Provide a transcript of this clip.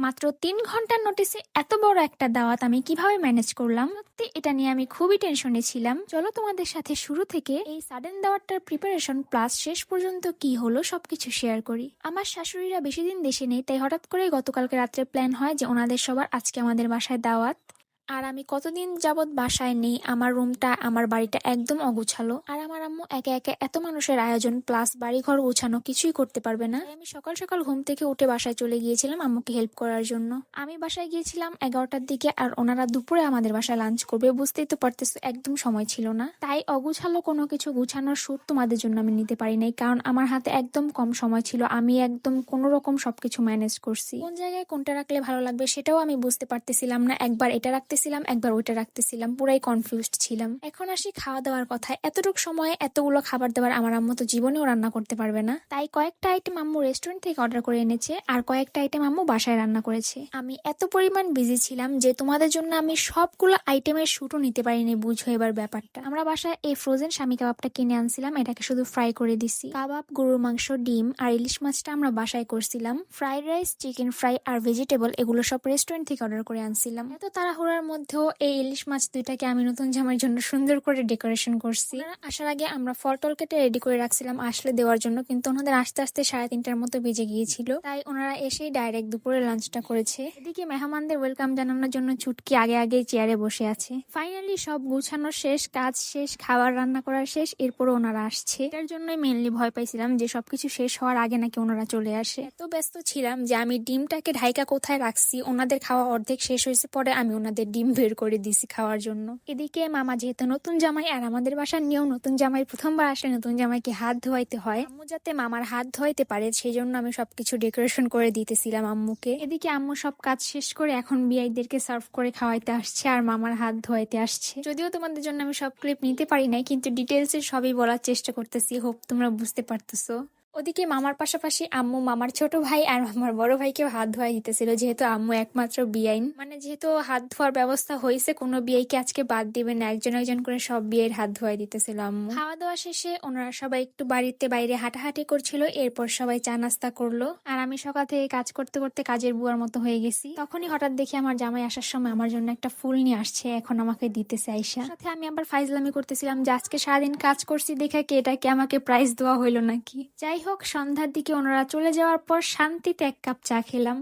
মাত্র ৩ ঘন্টার নোটিসে এত বড় একটা দাওয়াত আমি কিভাবে ম্যানেজ করলাম, সত্যি এটা নিয়ে আমি খুবই টেনশনে ছিলাম। চলো তোমাদের সাথে শুরু থেকে এই সাডেন দাওয়াতটার প্রিপারেশন প্লাস শেষ পর্যন্ত কি হলো সবকিছু শেয়ার করি। আমার শাশুড়িরা বেশি দিন দেশে নেই, তাই হঠাৎ করে গতকালকে রাত্রে প্ল্যান হয় যে ওনাদের সবার আজকে আমাদের বাসায় দাওয়াত। আর আমি কতদিন যাবৎ বাসায় নেই, আমার রুমটা আমার বাড়িটা একদম অগুছালো। আর আমার আম্মু একে একে এত মানুষের আয়োজন প্লাস বাড়িঘর গোছানো কিছুই করতে পারবে না, তাই আমি সকাল সকাল ঘুম থেকে উঠে বাসায় চলে গিয়েছিলাম আম্মুকে হেল্প করার জন্য। আমি বাসায় গিয়েছিলাম 11টার দিকে, আর ওনারা দুপুরে আমাদের বাসায় লাঞ্চ করবে। বুঝতেই তো পারতেছো একদম সময় ছিল না, তাই অগুছালো কোনো কিছু গুছানোর শুট তোমাদের জন্য আমি নিতে পারি নাই, কারণ আমার হাতে একদম কম সময় ছিল। আমি একদম কোনো রকম সবকিছু ম্যানেজ করছি। কোন জায়গায় কোনটা রাখলে ভালো লাগবে সেটাও আমি বুঝতে পারতেছিলাম না, একবার এটা রাখতেছিলাম একবার ওইটা রাখতেছিলাম, পুরাই কনফিউজড ছিলাম। এখন আসি খাওয়া দাওয়ার কথায়। এতটুকু সময়ে এতগুলো খাবার দাবার আমার আম্মু তো জীবনেও রান্না করতে পারবে না, তাই কয়েকটা আইটেম আম্মু রেস্টুরেন্ট থেকে অর্ডার করে এনেছে আর কয়েকটা আইটেম আম্মু বাসায় রান্না করেছে। আমি এত পরিমাণ বিজি ছিলাম যে তোমাদের জন্য আমি সবগুলো আইটেমের শুটও নিতে পারিনি। বুঝো এবার ব্যাপারটা। আমরা বাসায় এই ফ্রোজেন স্বামী কাবাবটা কিনে আনছিলাম, এটাকে শুধু ফ্রাই করে দিছি। কাবাব, গরুর মাংস, ডিম আর ইলিশ মাছটা আমরা বাসায় করছিলাম। ফ্রাইড রাইস, চিকেন ফ্রাই আর ভেজিটেবল এগুলো সব রেস্টুরেন্ট থেকে অর্ডার করে আনছিলাম। এত তাড়াহুড়ার মধ্যেও এই ইলিশ মাছ দুইটাকে আমি নতুন জামাইয়ের জন্য সুন্দর করে ডেকোরেশন করছি। আসার আগে আমরা ফল টল কেটে রেডি করে রাখছিলাম আসলে দেওয়ার জন্য, কিন্তু ওনাদের আসতে আসতে 3:30টার মতো বেজে গিয়েছিল, তাই ওনারা এসেই ডাইরেক্ট দুপুরে লাঞ্চটা করেছে। এদিকে মেহমানদের ওয়েলকাম জানানোর জন্য চুটকি আগে আগে চেয়ারে বসে আছে। ফাইনালি সব গুছানো শেষ, কাজ শেষ, খাবার রান্না করা শেষ, এরপরে ওনারা আসছে। এটার জন্যই মেনলি ভয় পাইছিলাম যে সবকিছু শেষ হওয়ার আগে নাকি ওনারা চলে আসে। এত ব্যস্ত ছিলাম যে আমি ডিমটাকে ঢাইকা কোথায় রাখছি, ওনাদের খাওয়া অর্ধেক শেষ হয়েছে, পরে আমি ওনাদের ডিম বের করে দিছি খাওয়ার জন্য। এদিকে মামা যেহেতু নতুন জামাই, আর আমাদের বাসার নিয়েও নতুন জামাই প্রথমবার আসলে নতুন জামাইকে হাত ধোয়াইতে হয়, আম্মু যাতে মামার হাত ধোয়াইতে পারে সেই জন্য আমি সবকিছু ডেকোরেশন করে দিতেছিলাম আম্মুকে। এদিকে আম্মু সব কাজ শেষ করে এখন বিআইদেরকে সার্ভ করে খাওয়াইতে আসছে আর মামার হাত ধোয়াইতে আসছে। যদিও তোমাদের জন্য আমি সব ক্লিপ নিতে পারি নাই, কিন্তু ডিটেলসে সবই বলার চেষ্টা করতেছি, হোপ তোমরা বুঝতে পারতেছো। ওদিকে মামার পাশাপাশি আম্মু মামার ছোট ভাই আর মামার বড় ভাইকেও হাত ধোয়াই দিতেছিল, যেহেতু আম্মু একমাত্র বিয়াইন, মানে যেহেতু হাত ধোয়ার ব্যবস্থা হয়েছে, কোনো বিয়াইকে আজকে বাদ দিবে না, একজন একজন করে সব বিয়ের হাত ধোয়াই দিতেছিল আম্মু। খাওয়া দাওয়া শেষে ওনারা সবাই একটু বাড়িতে বাইরে হাঁটাহাঁটি করছিল, এরপর সবাই চা নাস্তা করলো। আর আমি সকাল থেকে কাজ করতে করতে কাজের বুয়ার মতো হয়ে গেছি। তখনই হঠাৎ দেখি আমার জামাই আসার সময় আমার জন্য একটা ফুল নিয়ে আসছে, এখন আমাকে দিতেছে আইসা। সাথে আমি আবার ফাইজলামি করতেছিলাম যে আজকে সারাদিন কাজ করছি দেখা কি এটা কি আমাকে প্রাইজ দেওয়া হইলো নাকি। যাই হোক, সন্ধ্যার দিকে ওনারা চলে যাওয়ার পর শান্তিতে এক কাপ চা খেলাম।